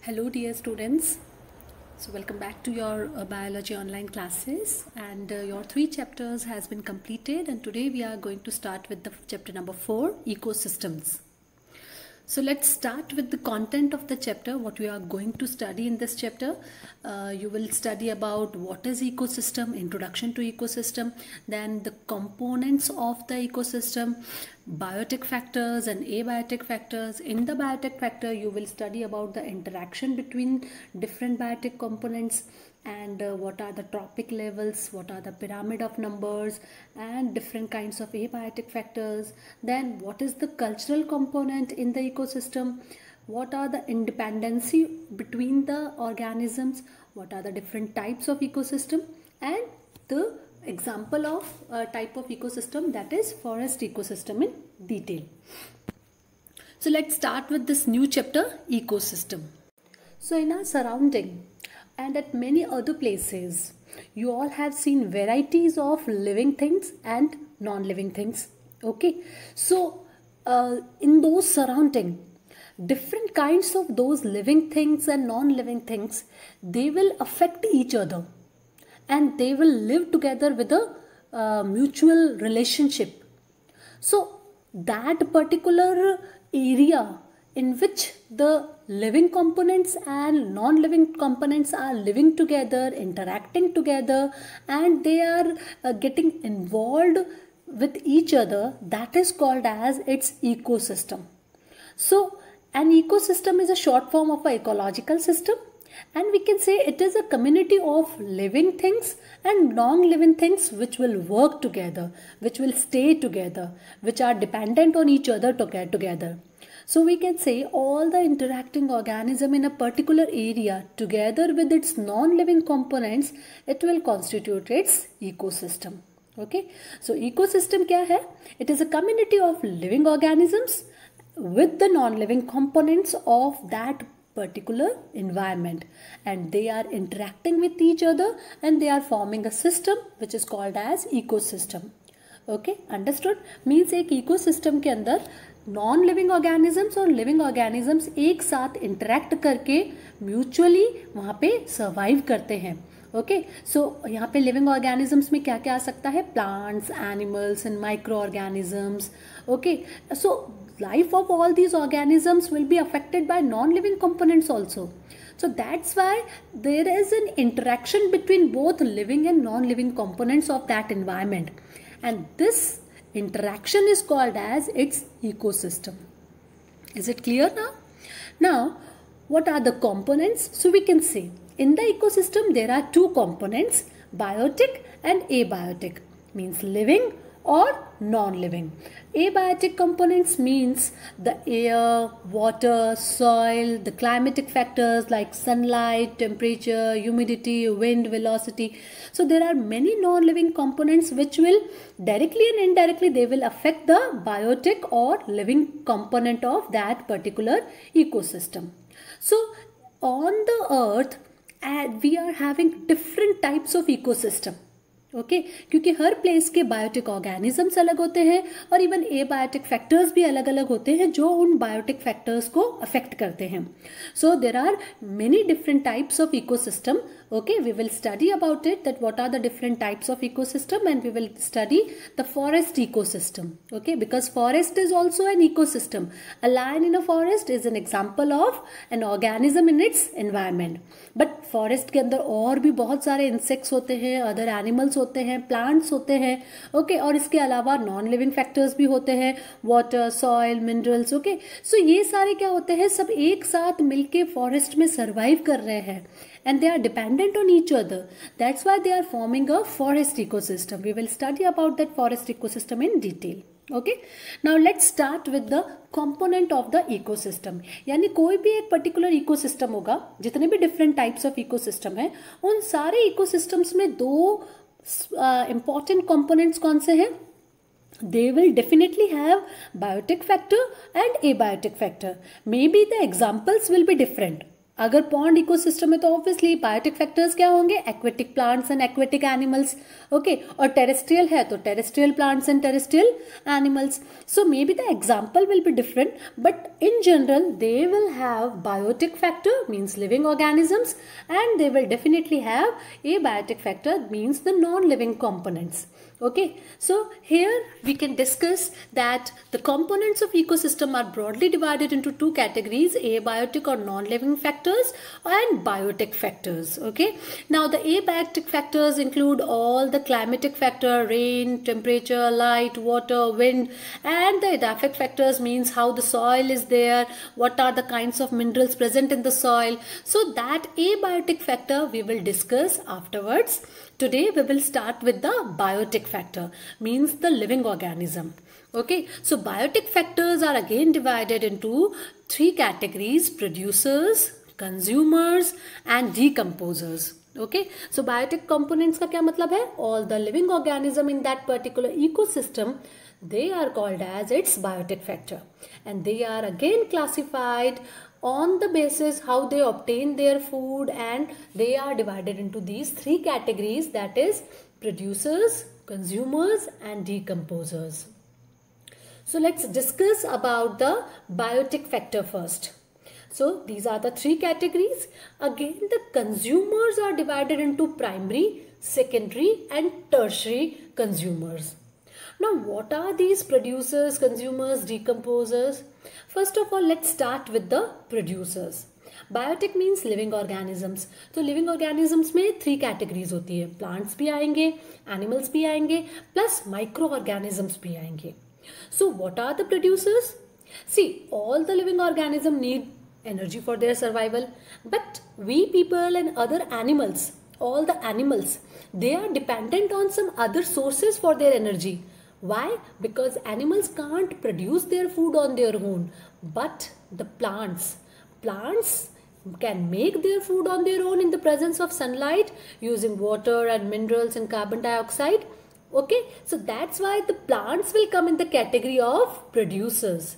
Hello dear students, so welcome back to your biology online classes, and your 3 chapters has been completed, and today we are going to start with the chapter number 4, ecosystems. So let's start with the content of the chapter. What we are going to study in this chapter, you will study about what is ecosystem, introduction to ecosystem, then the components of the ecosystem, biotic factors and abiotic factors. In the biotic factor, you will study about the interaction between different biotic components, and what are the trophic levels, what are the pyramid of numbers, and different kinds of abiotic factors. Then what is the cultural component in the ecosystem, what are the independency between the organisms, what are the different types of ecosystem, and the example of a type of ecosystem, that is forest ecosystem, in detail. So let's start with this new chapter, ecosystem. So in our surrounding and at many other places, you all have seen varieties of living things and non-living things. Okay, so in those surrounding, different kinds of those living things and non-living things, they will affect each other and they will live together with a mutual relationship. So that particular area in which the living components and non-living components are living together, interacting together, and they are getting involved with each other, that is called as its ecosystem. So an ecosystem is a short form of an ecological system, and we can say it is a community of living things and non-living things which will work together, which will stay together, which are dependent on each other to get together. So we can say all the interacting organism in a particular area together with its non-living components, it will constitute its ecosystem. Okay, so ecosystem kya hai? It is a community of living organisms with the non-living components of that particular environment, and they are interacting with each other and they are forming a system which is called as ecosystem. Okay, understood? Means एक ecosystem के अंदर non living organisms और living organisms एक साथ interact करके mutually वहाँ पे survive करते हैं. ओके, सो यहाँ पे लिविंग ऑर्गेनिजम्स में क्या क्या आ सकता है? Plants, animals and micro organisms. Okay, so life of all these organisms will be affected by non-living components also. So that's why there is an interaction between both living and non-living components of that environment, and this interaction is called as its ecosystem. Is it clear now? Now, what are the components? So we can say in the ecosystem there are two components, biotic and abiotic, means living or non-living. Abiotic components means the air, water, soil, the climatic factors like sunlight, temperature, humidity, wind, velocity. So there are many non-living components which will directly and indirectly they will affect the biotic or living component of that particular ecosystem. So on the earth we are having different types of ecosystem. Okay, क्योंकि हर place के biotic organisms अलग होते हैं और even abiotic factors भी अलग अलग होते हैं जो उन बायोटिक फैक्टर्स को अफेक्ट करते हैं. So there are many different types of ecosystem. Okay, we will study about it, that what are the different types of ecosystem, and we will study the forest ecosystem. Okay, because forest is also an ecosystem. A lion in a forest is an example of an organism in its environment. But forest के अंदर और भी बहुत सारे insects होते हैं, other animals होते हैं, plants होते हैं. Okay, और इसके अलावा non living factors भी होते हैं, water, soil, minerals. Okay, so ये सारे क्या होते हैं? सब एक साथ मिलके forest में survive कर रहे हैं. And they are dependent on each other. That's why they are forming a forest ecosystem. We will study about that forest ecosystem in detail. Okay. Now let's start with the component of the ecosystem. यानी कोई भी एक particular ecosystem होगा, जितने भी different types of ecosystem हैं, उन सारे ecosystems में दो important components कौन से हैं? They will definitely have biotic factor and abiotic factor. Maybe the examples will be different. अगर पॉन्ड इकोसिस्टम में तो ऑब्वियसली बायोटिक फैक्टर्स क्या होंगे, aquatic plants and aquatic animals, okay, और टेरेस्ट्रियल है तो terrestrial plants and terrestrial animals. So maybe the example will be different, but in general they will have biotic factor means living organisms, and they will definitely have abiotic factor means the non living components. Okay, so here we can discuss that the components of ecosystem are broadly divided into two categories: abiotic or non-living factors and biotic factors. Okay, now the abiotic factors include all the climatic factor, rain, temperature, light, water, wind, and the edaphic factors means how the soil is there, what are the kinds of minerals present in the soil. So that abiotic factor we will discuss afterwards. Today we will start with the biotic factor, means the living organism. Okay, so biotic factors are again divided into three categories: producers, consumers and decomposers. Okay, so biotic components का क्या मतलब है? All the living organism in that particular ecosystem, they are called as its biotic factor, and they are again classified on the basis how they obtain their food, and they are divided into these three categories, that is producers, consumers and decomposers. So let's discuss about the biotic factor first. So these are the three categories. Again, the consumers are divided into primary, secondary and tertiary consumers. Now what are these producers, consumers, decomposers? First of all, let's start with the producers. Biotic means living organisms. तो living organisms में three categories होती है. Plants भी आएंगे, animals भी आएंगे, plus microorganisms भी आएंगे. So what are the producers? See, all the living organisms need energy for their survival, but we people and other animals, all the animals, they are dependent on some other sources for their energy. Why? Because animals can't produce their food on their own, but the plants can make their food on their own in the presence of sunlight using water and minerals and carbon dioxide. Okay, so that's why the plants will come in the category of producers.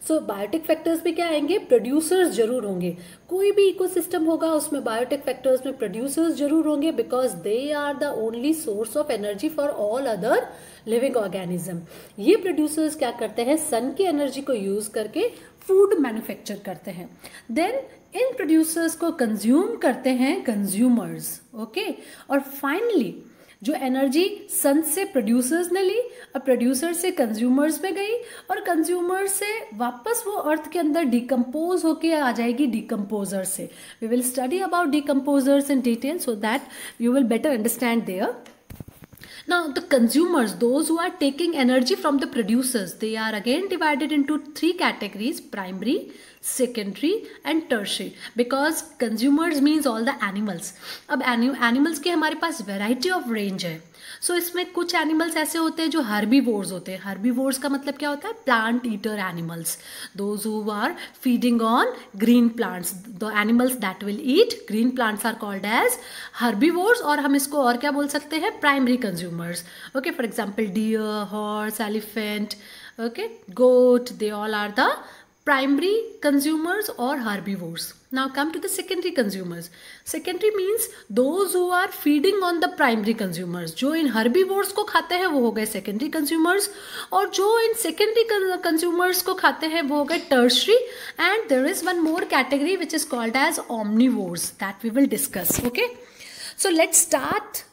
So biotic factors में क्या आएंगे? Producers जरूर होंगे. कोई भी ecosystem होगा उसमें biotic factors में प्रोड्यूसर्स जरूर होंगे, because they are the only source of energy for all other living organism. ये प्रोड्यूसर्स क्या करते हैं? सन की एनर्जी को यूज करके फूड मैन्युफैक्चर करते हैं. देन इन प्रोड्यूसर्स को कंज्यूम करते हैं कंज्यूमर्स. ओके, और फाइनली जो एनर्जी सन से प्रोड्यूसर्स ने ली, और प्रोड्यूसर से कंज्यूमर्स में गई, और कंज्यूमर से वापस वो अर्थ के अंदर डिकम्पोज होके आ जाएगी डिकम्पोजर से. We will study about decomposers in detail so that you will better understand there. Now the consumers, those who are taking energy from the producers, they are again divided into three categories: primary, secondary and tertiary, because consumers means all the animals. अब animals के हमारे पास variety of range है. सो इसमें कुछ animals ऐसे होते हैं जो हर्बीवोर्स होते हैं. हर्बीवोर्स का मतलब क्या होता है? Plant eater animals. Those who are feeding on green plants, the animals that will eat green plants are called as herbivores. और हम इसको और क्या बोल सकते हैं? Primary consumers. Okay, for example deer, horse, elephant, okay, goat, they all are the primary consumers or herbivores. Now come to the secondary consumers. Secondary means those who are feeding on the primary consumers. जो इन herbivores को खाते हैं वो हो गए secondary consumers, और जो इन secondary consumers को खाते हैं वो हो गए tertiary. And there is one more category which is called as omnivores that we will discuss. Okay, so let's start.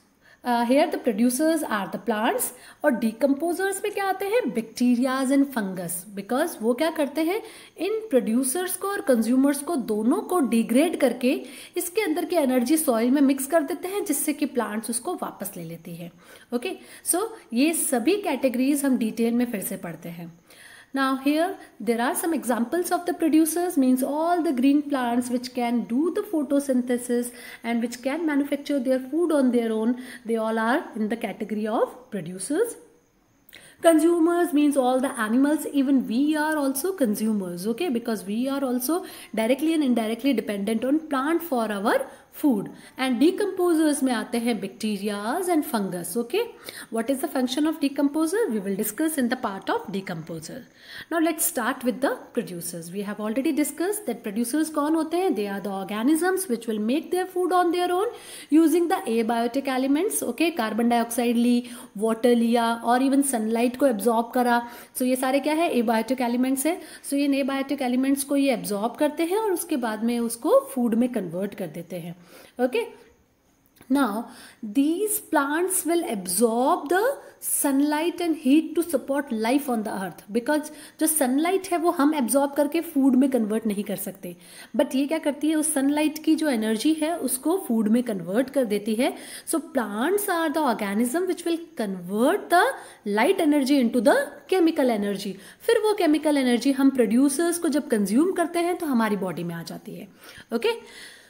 Here the producers are the plants, और decomposers में क्या आते हैं? Bacterias and fungus. बिकॉज वो क्या करते हैं? इन producers को और कंज्यूमर्स को दोनों को डिग्रेड करके इसके अंदर की एनर्जी सॉइल में मिक्स कर देते हैं, जिससे कि प्लांट्स उसको वापस ले लेती है. ओके, सो ये सभी कैटेगरीज हम डिटेल में फिर से पढ़ते हैं. Now here there are some examples of the producers, means all the green plants which can do the photosynthesis and which can manufacture their food on their own. They all are in the category of producers. Consumers means all the animals. Even we are also consumers, okay, because we are also directly and indirectly dependent on plant for our food. And decomposers में आते हैं bacterias and fungus. Okay, what is the function of decomposer? We will discuss in the part of decomposer. Now let's start with the producers. We have already discussed that producers कौन होते हैं? They are the organisms which will make their food on their own using the abiotic elements. Okay, carbon dioxide Lee, water लिया और even sunlight को absorb करा. So ये सारे क्या है? Abiotic elements है. So ये abiotic elements को ये absorb करते हैं और उसके बाद में उसको food में convert कर देते हैं. Okay, now these plants will absorb the sunlight and heat to support life on the earth, because जो sunlight है वो हम absorb करके food में convert नहीं कर सकते, but ये क्या करती है, उस sunlight की जो energy है उसको food में convert कर देती है. So plants are the organism which will convert the light energy into the chemical energy. फिर वो chemical energy हम producers को जब consume करते हैं तो हमारी body में आ जाती है. Okay,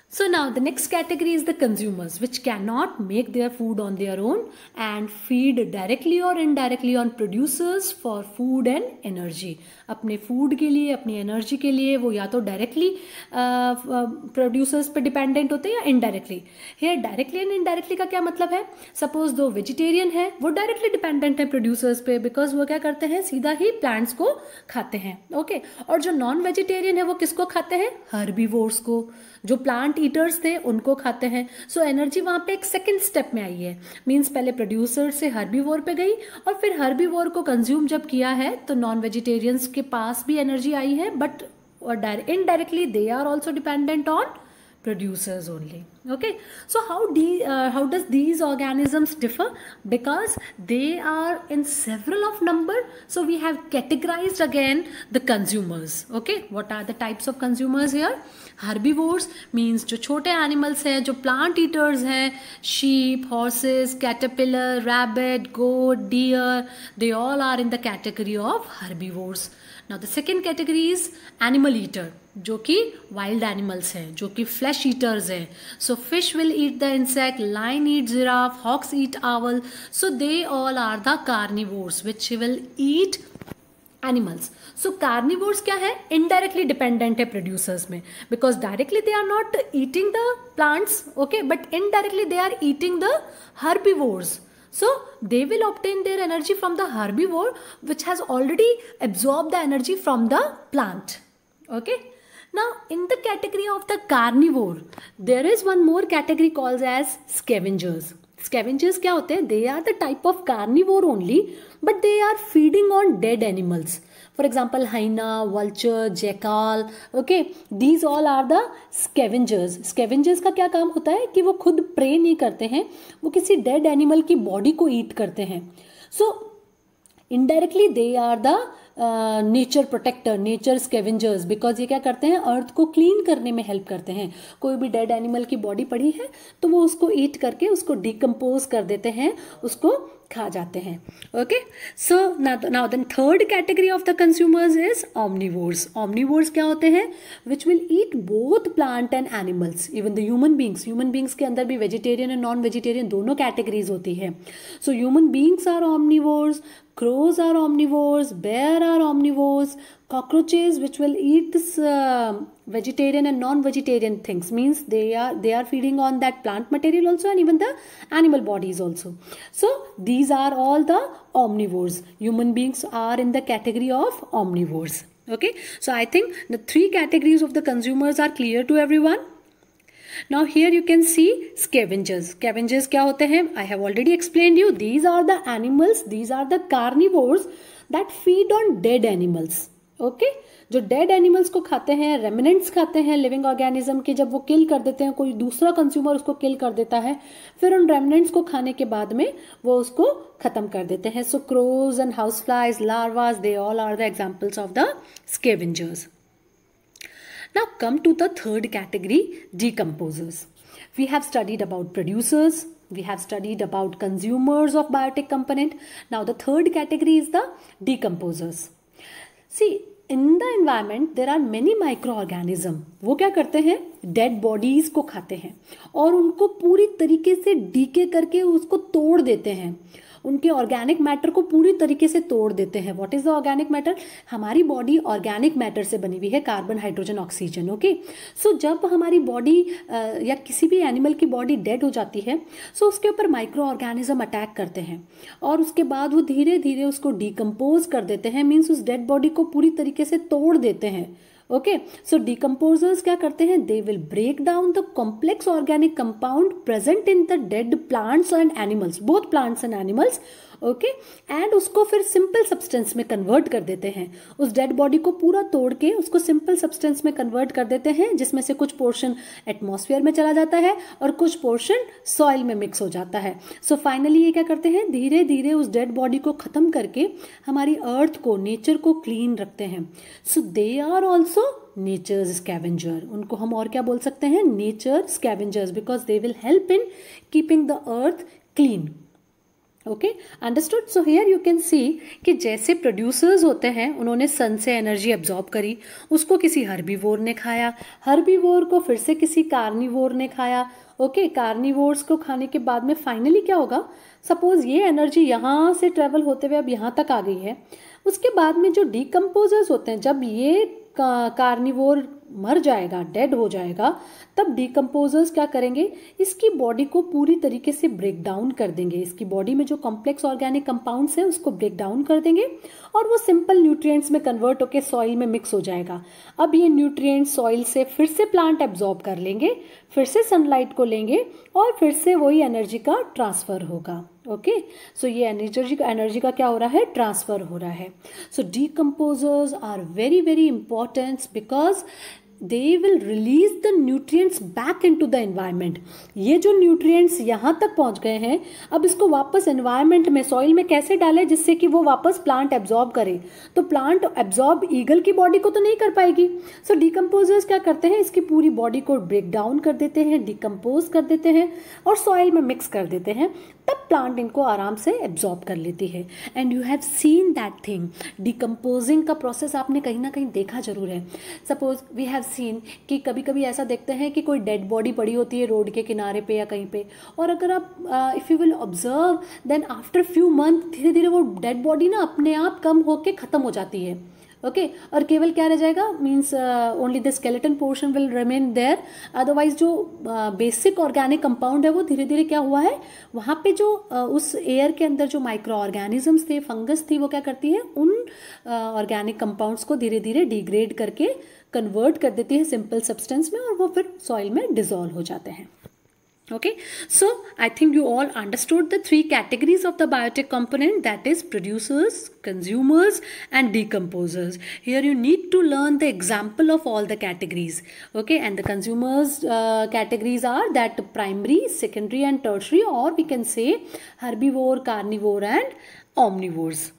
so now the next category is the consumers, which cannot make their food on their own and feed directly or indirectly on producers for food and energy. अपने food के लिए, अपनी energy के लिए वो या तो directly producers पे dependent होते हैं या indirectly. Here directly and indirectly का क्या मतलब है? Suppose दो vegetarian है, वो directly dependent है producers पे, because वो क्या करते हैं, सीधा ही plants को खाते हैं. Okay, और जो non vegetarian है वो किसको खाते हैं? Herbivores को. जो प्लांट ईटर्स थे उनको खाते हैं. सो एनर्जी वहाँ पे एक सेकंड स्टेप में आई है. मींस पहले प्रोड्यूसर से हर्बीवोर पे गई और फिर हर्बीवोर को कंज्यूम जब किया है तो नॉन वेजिटेरियंस के पास भी एनर्जी आई है, but indirectly they are also dependent on producers only. Okay, so how does these organisms differ? Because they are in several of number, so we have categorized again the consumers. Okay, what are the types of consumers here? Herbivores means जो छोटे animals हैं, जो plant eaters हैं, sheep, horses, caterpillar, rabbit, goat, deer, they all are in the category of herbivores. Now the second category is animal eater, जो कि wild animals हैं, जो कि flesh eaters हैं. So fish will eat the insect, lion eat giraffe, hawks eat owl. So they all are the carnivores which will eat animals. So carnivores क्या है? Indirectly dependent है producers में, because directly they are not eating the plants, okay, but indirectly they are eating the herbivores. So they will obtain their energy from the herbivore which has already absorbed the energy from the plant. Okay. Now in the category of the carnivore, there is one more category called as scavengers. Scavengers क्या होते हैं? They are the type of carnivore only, but they are feeding on dead animals. For example, hyena, vulture, jackal. Okay, these all are the scavengers. Scavengers का क्या काम होता है कि वो खुद prey नहीं करते हैं, वो किसी dead animal की body को eat करते हैं. So indirectly they are the nature protector, nature scavengers, because ये क्या करते हैं, अर्थ को क्लीन करने में हेल्प करते हैं. कोई भी डेड एनिमल की बॉडी पड़ी है तो वो उसको ईट करके उसको डिकम्पोज कर देते हैं, उसको खा जाते हैं. Okay, so now the third category of the consumers is omnivores. Omnivores क्या होते हैं? Which will eat both plant and animals, even the human beings. Human beings के अंदर भी वेजिटेरियन एंड नॉन वेजिटेरियन दोनों कैटेगरीज होती है. So human beings are omnivores, crows are omnivores, bear are omnivores, cockroaches which will eat this vegetarian and non-vegetarian things, means they are feeding on that plant material also and even the animal bodies also. So these are all the omnivores. Human beings are in the category of omnivores. Okay, so I think the three categories of the consumers are clear to everyone. Now here you can see scavengers. Scavengers क्या होते हैं? I have already explained you. These are the animals, these are the carnivores that feed on dead animals. Okay? जो dead animals को खाते हैं, remnants खाते हैं living organism के. जब वो kill कर देते हैं, कोई दूसरा consumer उसको kill कर देता है, फिर उन remnants को खाने के बाद में वो उसको खत्म कर देते हैं. So crows and houseflies, larvas, they all are the examples of the scavengers. Now come to the third category, decomposers. We have studied about producers, we have studied about consumers of biotic component. Now the third category is the decomposers. See, in the environment there are many microorganisms. वो क्या करते हैं? Dead bodies को खाते हैं और उनको पूरी तरीके से decay करके उसको तोड़ देते हैं. उनके ऑर्गेनिक मैटर को पूरी तरीके से तोड़ देते हैं। What is the organic matter? हमारी बॉडी ऑर्गेनिक मैटर से बनी हुई है, कार्बन, हाइड्रोजन, ऑक्सीजन। ओके, सो जब हमारी बॉडी या किसी भी एनिमल की बॉडी डेड हो जाती है, सो उसके ऊपर माइक्रो ऑर्गेनिज्म अटैक करते हैं और उसके बाद वो धीरे धीरे उसको डिकम्पोज कर देते हैं, मीन्स उस डेड बॉडी को पूरी तरीके से तोड़ देते हैं। ओके, सो डिकम्पोजर्स क्या करते हैं? They will break down the complex organic compound present in the dead plants and animals, both plants and animals. Okay, and उसको फिर सिंपल सब्सटेंस में कन्वर्ट कर देते हैं। उस डेड बॉडी को पूरा तोड़ के उसको सिंपल सब्सटेंस में कन्वर्ट कर देते हैं, जिसमें से कुछ पोर्शन एटमॉस्फेयर में चला जाता है और कुछ पोर्शन सॉइल में मिक्स हो जाता है। सो फाइनली ये क्या करते हैं? धीरे धीरे उस डेड बॉडी को खत्म करके हमारी अर्थ को, नेचर को क्लीन रखते हैं। So they are also nature's scavenger. उनको हम और क्या बोल सकते हैं? Nature scavengers, because they will help in keeping the earth clean. Okay, understood? So here you can see कि जैसे प्रोड्यूसर्स होते हैं, उन्होंने सन से एनर्जी एब्जॉर्ब करी, उसको किसी हर्बीवोर ने खाया, हर्बीवोर को फिर से किसी कार्निवोर ने खाया। ओके, कार्निवोर्स को खाने के बाद में फाइनली क्या होगा? सपोज ये एनर्जी यहाँ से ट्रेवल होते हुए अब यहाँ तक आ गई है, उसके बाद में जो डिकम्पोजर्स होते हैं, जब ये कार्निवोर मर जाएगा, डेड हो जाएगा, तब डिकम्पोजर्स क्या करेंगे? इसकी बॉडी को पूरी तरीके से ब्रेक डाउन कर देंगे। इसकी बॉडी में जो कॉम्प्लेक्स ऑर्गेनिक कंपाउंड्स हैं उसको ब्रेक डाउन कर देंगे और वो सिंपल न्यूट्रिएंट्स में कन्वर्ट होकर सॉइल में मिक्स हो जाएगा। अब ये न्यूट्रिएंट्स सॉइल से फिर से प्लांट एब्जॉर्ब कर लेंगे, फिर से सनलाइट को लेंगे और फिर से वही एनर्जी का ट्रांसफर होगा। ओके, सो ये एनर्जी का क्या हो रहा है? ट्रांसफर हो रहा है। So decomposers are very very important because they will release the nutrients back into the environment। ये जो nutrients यहाँ तक पहुँच गए हैं, अब इसको वापस environment में, सॉइल में कैसे डालें जिससे कि वो वापस प्लांट एब्जॉर्ब करे? तो प्लांट एब्जॉर्ब ईगल की बॉडी को तो नहीं कर पाएगी। सो डिकम्पोजर्स क्या करते हैं? इसकी पूरी बॉडी को ब्रेक डाउन कर देते हैं, डिकम्पोज कर देते हैं और सॉइल में मिक्स कर देते हैं, तब प्लांट इनको आराम से एब्जॉर्ब कर लेती है। And you have seen that thing. Decomposing का प्रोसेस आपने कहीं ना कहीं देखा जरूर है। सपोज वी हैव सीन कि कभी कभी ऐसा देखते हैं कि कोई डेड बॉडी पड़ी होती है रोड के किनारे पे या कहीं पे, और अगर आप if you will observe then after few month धीरे धीरे वो डेड बॉडी ना अपने आप कम होके ख़त्म हो जाती है। ओके, और केवल क्या रह जाएगा? Means only the skeleton portion will remain there, otherwise जो बेसिक ऑर्गेनिक कंपाउंड है वो धीरे धीरे क्या हुआ है, वहाँ पे जो उस एयर के अंदर जो माइक्रो ऑर्गेनिजम्स थे, फंगस थी, वो क्या करती है? उन ऑर्गेनिक कंपाउंड्स को धीरे धीरे डिग्रेड करके कन्वर्ट कर देती है सिंपल सब्सटेंस में और वो फिर सॉइल में डिसॉल्व हो जाते हैं। Okay, so I think you all understood the three categories of the biotic component, that is producers, consumers and decomposers. Here you need to learn the example of all the categories. Okay, and the consumers categories are that primary, secondary and tertiary, or we can say herbivore, carnivore and omnivores.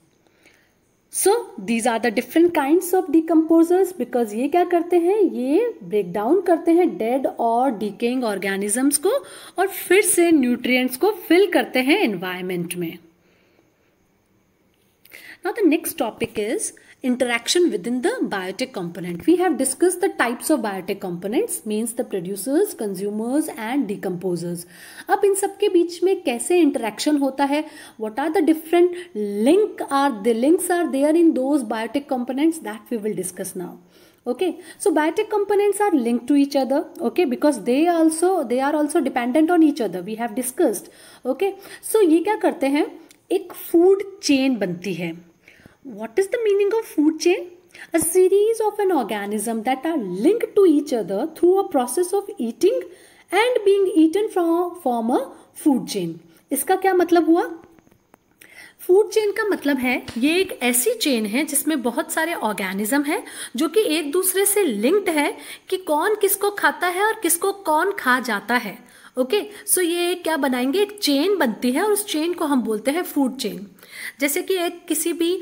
So these are the different kinds of decomposers because ये क्या करते हैं? ये break down करते हैं dead और decaying organisms को और फिर से न्यूट्रिएंट्स को फिल करते हैं एनवायरनमेंट में। Now the next topic is interaction within the biotic component. We have discussed the types of biotic components, means the producers, consumers and decomposers. अब इन सब के बीच में कैसे interaction होता है? What are the different links are there in those biotic components? That we will discuss now. Okay, so biotic components are linked to each other. Okay, because they are also dependent on each other. We have discussed. Okay, so ये क्या करते हैं? एक food chain बनती है। What is the meaning of food chain? A series of an organism that are linked to each other through a process of eating and being eaten from a food chain. इसका क्या मतलब हुआ? Food chain का मतलब है ये एक ऐसी चेन है जिसमें बहुत सारे ऑर्गेनिज्म हैं जो कि एक दूसरे से लिंक्ड है कि कौन किसको खाता है और किसको कौन खा जाता है। ओके, सो ये क्या बनाएंगे? एक चेन बनती है और उस चेन को हम बोलते हैं फूड चेन। जैसे कि एक किसी भी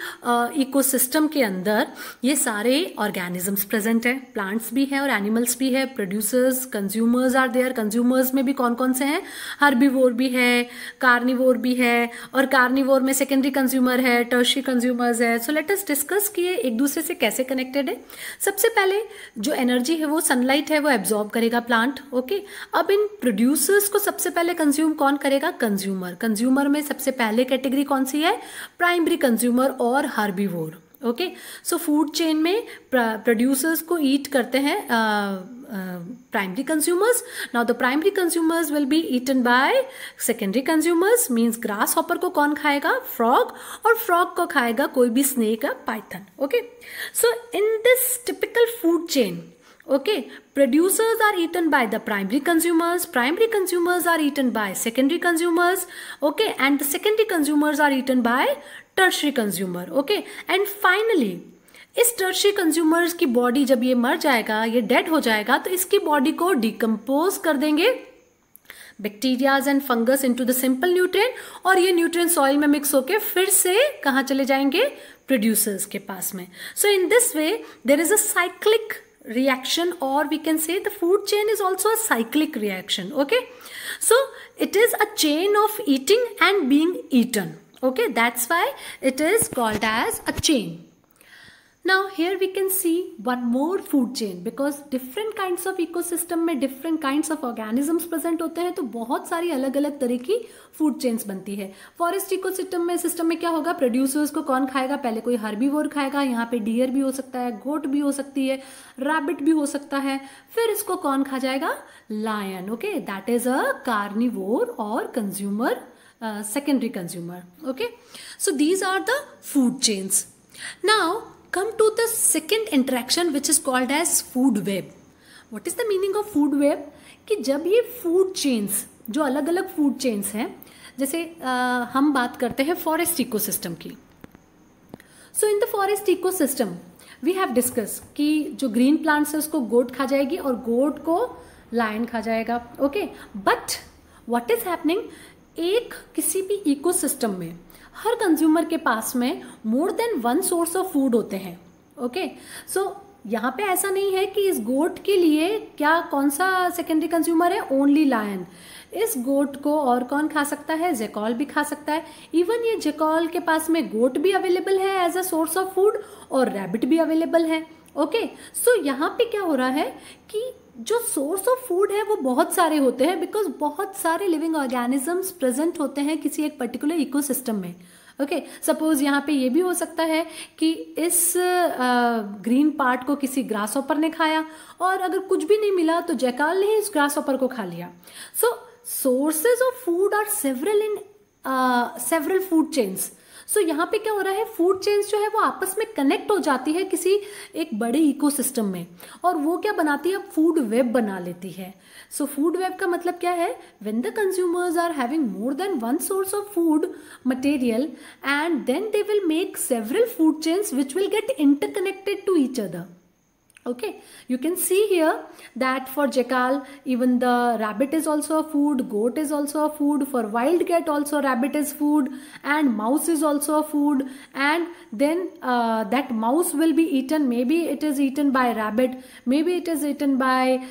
इकोसिस्टम के अंदर ये सारे ऑर्गेनिजम्स प्रेजेंट है, प्लांट्स भी है और एनिमल्स भी है, producers, consumers are there. Consumers में भी कौन कौन से हैं? हर्बीवोर भी है, कार्निवोर भी है, और कार्निवोर में सेकेंडरी कंज्यूमर है, टर्शियरी कंज्यूमर्स है। सो लेट अस डिस्कस कि ये एक दूसरे से कैसे कनेक्टेड है। सबसे पहले जो एनर्जी है वो सनलाइट है, वो एब्जॉर्ब करेगा प्लांट। ओके, अब इन प्रोड्यूसर प्रोड्यूसर्स को सबसे पहले कंज्यूम कौन करेगा? कंज्यूमर। कंज्यूमर में सबसे पहले कैटेगरी कौन सी है? प्राइमरी कंज्यूमर और herbivore. Okay, so food chain में प्रोड्यूसर्स को ईट करते हैं primary consumers. Now the primary consumers will be eaten by secondary consumers. Means grasshopper को कौन खाएगा? फ्रॉग. और फ्रॉग को खाएगा कोई भी स्नेक या Python. Okay, so in this typical food chain, okay, producers are eaten by the primary consumers are eaten by secondary consumers, okay, and the secondary consumers are eaten by tertiary consumer, okay, and finally इस tertiary consumers की body जब ये मर जाएगा, ये dead हो जाएगा, तो इसकी बॉडी को डिकम्पोज कर देंगे bacterias and fungus into the simple nutrient, और ये न्यूट्रिएंट सॉइल में मिक्स होके फिर से कहाँ चले जाएंगे? प्रोड्यूसर्स के पास में. So in this way there is a cyclic reaction, or we can say the food chain is also a cyclic reaction. Okay, so it is a chain of eating and being eaten. Okay, that's why it is called as a chain. Now here we can see one more food chain, because different kinds of ecosystem में different kinds of organisms present होते हैं, तो बहुत सारी अलग अलग तरह की फूड चेन्स बनती है. फॉरेस्ट इकोसिस्टम में क्या होगा? प्रोड्यूसर्स को कौन खाएगा? पहले कोई हर्बीवोर खाएगा. यहाँ पे डियर भी हो सकता है, गोट भी हो सकती है, रैबिट भी हो सकता है. फिर इसको कौन खा जाएगा? Lion. Okay, that is a carnivore or consumer, secondary consumer. Okay, so these are the food chains. Now come to the second interaction which is called as food web. What is the meaning of food web? कि जब ये food chains, जो अलग अलग food chains हैं, जैसे हम बात करते हैं forest ecosystem की. So in the forest ecosystem we have discussed कि जो green plants है उसको goat खा जाएगी और goat को lion खा जाएगा. Okay, but what is happening? एक किसी भी ecosystem में हर कंज्यूमर के पास में मोर than one source of food होते हैं. ओके, सो यहाँ पे ऐसा नहीं है कि इस गोट के लिए क्या कौन सा सेकेंडरी कंज्यूमर है? Only lion. इस गोट को और कौन खा सकता है? जैकॉल भी खा सकता है. इवन ये जैकॉल के पास में गोट भी अवेलेबल है as a source of food, और रैबिट भी अवेलेबल है. ओके, सो यहाँ पे क्या हो रहा है कि जो सोर्स ऑफ फूड है वो बहुत सारे होते हैं, बिकॉज बहुत सारे लिविंग ऑर्गेनिजम्स प्रेजेंट होते हैं किसी एक पर्टिकुलर इकोसिस्टम में. ओके, सपोज यहाँ पे ये भी हो सकता है कि इस ग्रीन पार्ट को किसी ग्रास हॉपर ने खाया, और अगर कुछ भी नहीं मिला तो जैकाल ने ही इस ग्रास हॉपर को खा लिया. So sources of food are several in several food chains. So यहाँ पे क्या हो रहा है? फूड चेन्स जो है वो आपस में कनेक्ट हो जाती है किसी एक बड़े इकोसिस्टम में, और वो क्या बनाती है? फूड वेब बना लेती है. सो फूड वेब का मतलब क्या है? When the consumers are having more than one source of food material, and then they will make several food chains which will get interconnected to each other. Okay, you can see here that for jackal even the rabbit is also a food, goat is also a food, for wild cat also rabbit is food, and mouse is also a food, and then that mouse will be eaten, maybe it is eaten by rabbit, maybe it is eaten by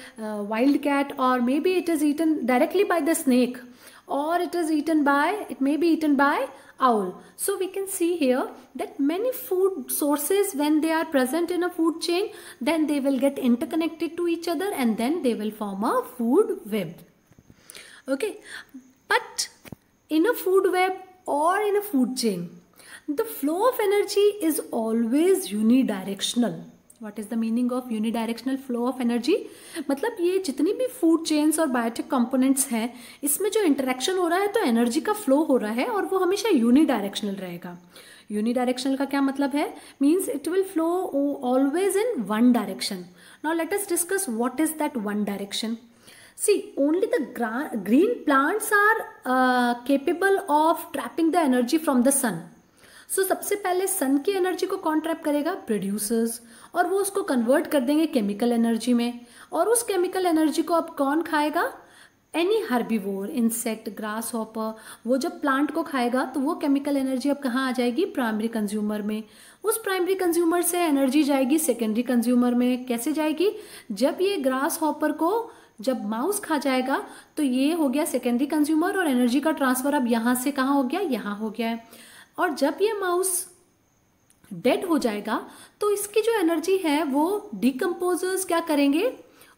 wild cat, or maybe it is eaten directly by the snake, or it may be eaten by owl. So we can see here that many food sources, when they are present in a food chain, then they will get interconnected to each other, and then they will form a food web. Okay, but in a food web or in a food chain, the flow of energy is always unidirectional. What is the meaning of unidirectional flow of energy? मतलब ये जितनी भी food chains और biotic components हैं, इसमें जो interaction हो रहा है तो एनर्जी का फ्लो हो रहा है, और वो हमेशा यूनिडायरेक्शनल रहेगा. यूनिडायरेक्शनल का क्या मतलब है? Means it will flow always in one direction. Now let us discuss what is that one direction. See, only the green plants are capable of trapping the energy from the sun. So सबसे पहले सन की energy को कौन trap करेगा? Producers, और वो उसको convert कर देंगे केमिकल एनर्जी में, और उस केमिकल एनर्जी को अब कौन खाएगा? Any herbivore, insect, grass hopper. वो जब प्लांट को खाएगा तो वो केमिकल एनर्जी अब कहाँ आ जाएगी? प्राइमरी कंज्यूमर में. उस प्राइमरी कंज्यूमर से एनर्जी जाएगी सेकेंडरी कंज्यूमर में. कैसे जाएगी? जब ये ग्रास हॉपर को जब माउस खा जाएगा तो ये हो गया सेकेंडरी कंज्यूमर, और एनर्जी का ट्रांसफर अब यहाँ से कहाँ हो गया? यहाँ हो गया है. और जब ये माउस डेड हो जाएगा तो इसकी जो एनर्जी है वो डिकम्पोजर्स क्या करेंगे?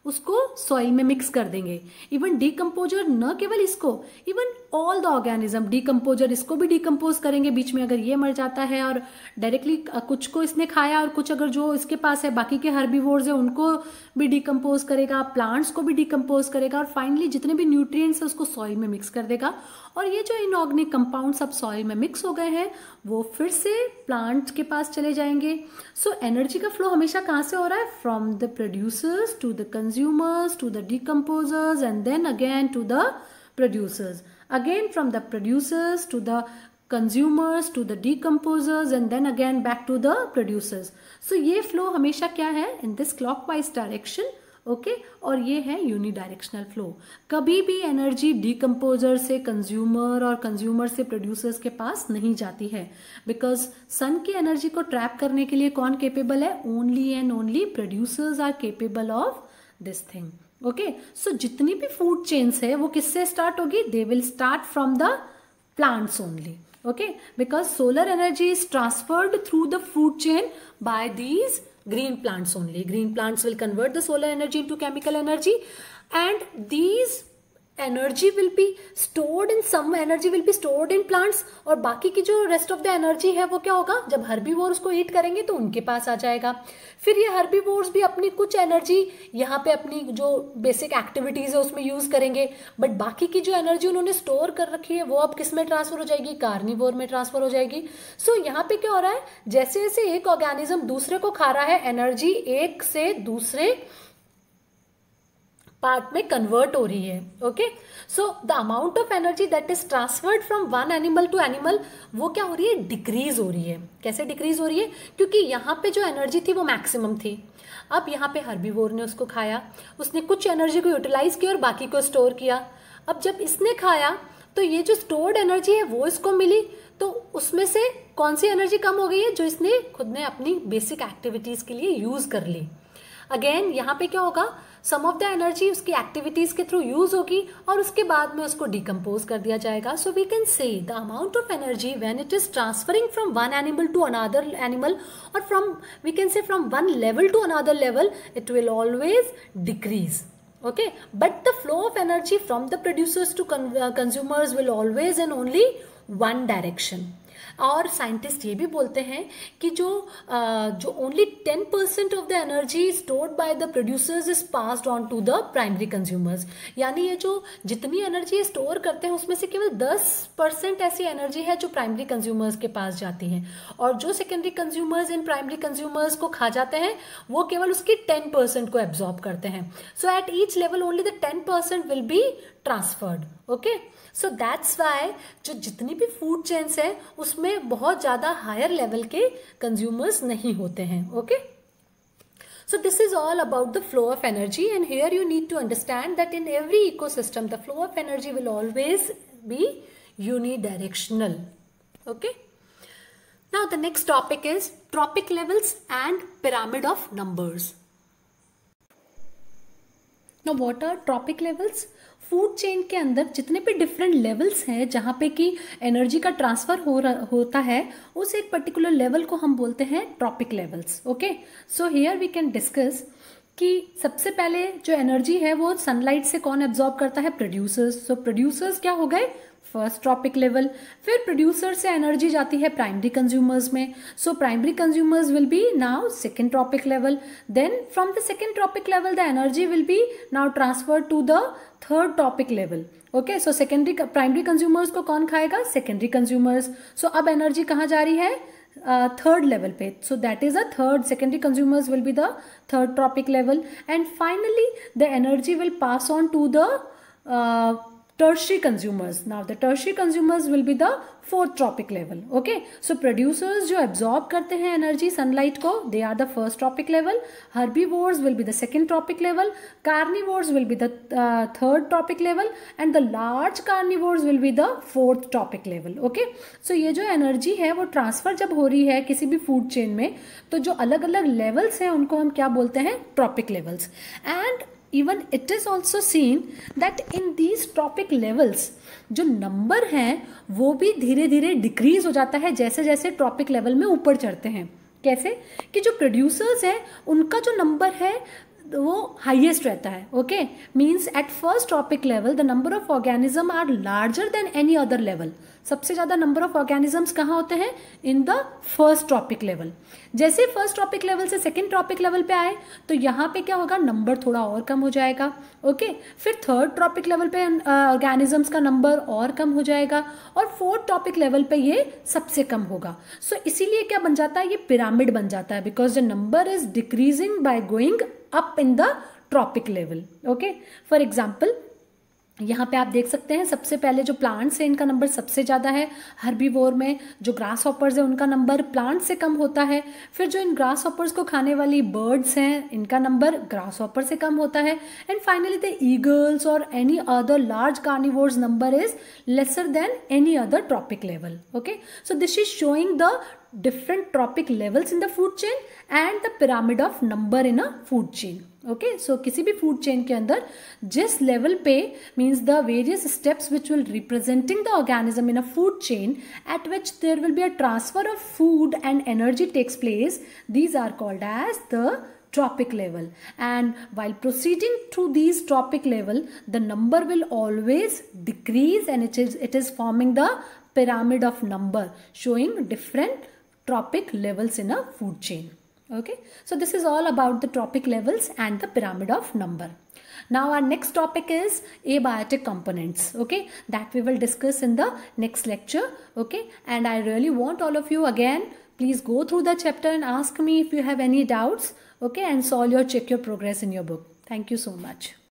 उसको सॉइल में मिक्स कर देंगे। इवन डिकम्पोजर, न केवल इसको, even all the organism, decomposer इसको भी डिकम्पोज करेंगे बीच में, अगर ये मर जाता है और डायरेक्टली कुछ को इसने खाया और कुछ अगर जो इसके पास है बाकी के हर्बीवोर्स है उनको भी डिकम्पोज करेगा, प्लांट्स को भी डिकम्पोज करेगा और फाइनली जितने भी न्यूट्रिएंट्स है उसको सॉइल में मिक्स कर देगा। और ये जो इनऑर्गेनिक कंपाउंड्स अब सॉइल में मिक्स हो गए हैं वो फिर से प्लांट के पास चले जाएंगे। सो एनर्जी का फ्लो हमेशा कहाँ से हो रहा है? From the producers to the consumers to the decomposers and then again to the producers, again from the producers to the consumers to the decomposers and then again back to the producers. So ये flow हमेशा क्या है? in this clockwise direction, okay और ये है unidirectional flow. कभी भी energy decomposer से कंज्यूमर और कंज्यूमर से प्रोड्यूसर्स के पास नहीं जाती है, बिकॉज सन की एनर्जी को ट्रैप करने के लिए कौन केपेबल है? Only and only producers are capable of this thing. Okay, so जितनी भी फूड चेन्स है वो किससे स्टार्ट होगी? They will start from the plants only. Okay, because solar energy is transferred through the food chain by these green plants only. Green plants will convert the solar energy into chemical energy and these energy will be stored in, some energy will be stored in plants और बाकी की जो rest of the energy है वो क्या होगा? जब herbivores को eat करेंगे तो उनके पास आ जाएगा। फिर ये herbivores भी अपनी कुछ energy यहाँ पे अपनी जो basic activities है उसमें use करेंगे, बट बाकी की जो energy उन्होंने store कर रखी है वो अब किस में ट्रांसफर हो जाएगी? कार्निवोर में ट्रांसफर हो जाएगी। सो यहाँ पे क्या हो रहा है? जैसे जैसे एक ऑर्गेनिज्म दूसरे को खा रहा है, एनर्जी एक से दूसरे पार्ट में कन्वर्ट हो रही है। Okay, so the amount of energy that is transferred from one animal to animal वो क्या हो रही है? डिक्रीज हो रही है। कैसे डिक्रीज हो रही है? क्योंकि यहाँ पे जो एनर्जी थी वो मैक्सिमम थी, अब यहाँ पे हर्बीवोर ने उसको खाया, उसने कुछ एनर्जी को यूटिलाइज किया और बाकी को स्टोर किया। अब जब इसने खाया तो ये जो स्टोर्ड एनर्जी है वो इसको मिली, तो उसमें से कौन सी एनर्जी कम हो गई है? जो इसने खुद ने अपनी बेसिक एक्टिविटीज के लिए यूज कर ली। अगेन यहाँ पे क्या होगा? सम ऑफ द एनर्जी उसकी एक्टिविटीज के थ्रू यूज होगी और उसके बाद में उसको डिकम्पोज कर दिया जाएगा। So we can say the amount of energy when it is transferring from one animal to another animal or from we can say from one level to another level, it will always decrease. Okay, but the flow of energy from the producers to consumers will always and only one direction. और scientist ये भी बोलते हैं कि जो only 10% of the energy stored by the producers is passed on to the primary consumers, यानी ये जो जितनी एनर्जी स्टोर करते हैं उसमें से केवल 10% ऐसी एनर्जी है जो प्राइमरी कंज्यूमर्स के पास जाती है और जो secondary consumers in primary consumers को खा जाते हैं वो केवल उसकी 10% को एब्जॉर्ब करते हैं। So at each level only the 10% will be transferred. Okay, so that's why जो जितनी भी फूड चेन्स है उसमें बहुत ज्यादा हायर लेवल के कंज्यूमर्स नहीं होते हैं। Okay, so this is all about the flow of energy and here you need to understand that in every ecosystem the flow of energy will always be unidirectional. Okay, now the next topic is trophic levels and pyramid of numbers. Now what are trophic levels? Food chain के अंदर जितने भी different levels हैं जहाँ पे कि energy का transfer होता है उस एक पर्टिकुलर लेवल को हम बोलते हैं trophic levels. Okay, so here we can discuss कि सबसे पहले जो एनर्जी है वो सनलाइट से कौन एब्जॉर्ब करता है? प्रोड्यूसर्स। सो प्रोड्यूसर्स क्या हो गए? First trophic level. फिर प्रोड्यूसर से एनर्जी जाती है प्राइमरी कंज्यूमर्स में, so primary consumers will be now second trophic level. Then from the second trophic level the energy will be now transfer to the third trophic level. Okay, so secondary primary consumers को कौन खाएगा? Secondary consumers. सो अब energy कहाँ जा रही है? Third level पे, so that is a third, secondary consumers will be the third trophic level and finally the energy will pass on to the tertiary consumers. Now the tertiary consumers will be the fourth tropic level. Okay, so producers जो absorb करते हैं energy sunlight को, they are the first tropic level. Herbivores will be the second tropic level. Carnivores will be the third tropic level and the large carnivores will be the fourth tropic level. Okay, so ये जो energy है वो transfer जब हो रही है किसी भी food chain में तो जो अलग अलग levels हैं उनको हम क्या बोलते हैं? Tropic levels. And even it is also seen that in these trophic levels जो नंबर हैं वो भी धीरे धीरे डिक्रीज हो जाता है जैसे जैसे ट्रॉपिक लेवल में ऊपर चढ़ते हैं। कैसे? कि जो प्रोड्यूसर्स हैं उनका जो नंबर है वो हाईएस्ट रहता है. Okay, means at first trophic level the number of organism are larger than any other level. सबसे ज्यादा नंबर ऑफ ऑर्गेनिजम्स कहाँ होते हैं? In the first trophic level. जैसे फर्स्ट ट्रॉपिक लेवल से सेकेंड ट्रॉपिक लेवल पे आए तो यहाँ पे क्या होगा, नंबर थोड़ा और कम हो जाएगा. ओके, फिर थर्ड ट्रॉपिक लेवल पे ऑर्गेनिजम्स का नंबर और कम हो जाएगा और फोर्थ ट्रॉपिक लेवल पे ये सबसे कम होगा. सो इसीलिए क्या बन जाता है, ये पिरामिड बन जाता है, because the number is decreasing by going up in the trophic level. Okay, for example यहाँ पे आप देख सकते हैं सबसे पहले जो प्लांट्स हैं इनका नंबर सबसे ज़्यादा है. हर्बीवोर में जो ग्रास हॉपर्स है उनका नंबर प्लांट से कम होता है. फिर जो इन ग्रास हॉपर्स को खाने वाली बर्ड्स हैं इनका नंबर ग्रास हॉपर से कम होता है. एंड फाइनली द ईगल्स और any other large carnivores number is lesser than any other trophic level. Okay, so this is showing the different tropic levels in the food chain and the pyramid of number in a food chain. Okay, so किसी भी food chain के अंदर जिस level पे means the various steps which will representing the organism in a food chain at which there will be a transfer of food and energy takes place, these are called as the tropic level. And while proceeding through these tropic level, the number will always decrease and it is forming the pyramid of number, showing different tropic levels in a food chain. Okay, so this is all about the tropic levels and the pyramid of number. Now our next topic is abiotic components. Okay, that we will discuss in the next lecture. Okay, and I really want all of you again, please go through the chapter and ask me if you have any doubts. Okay, and check your progress in your book. Thank you so much.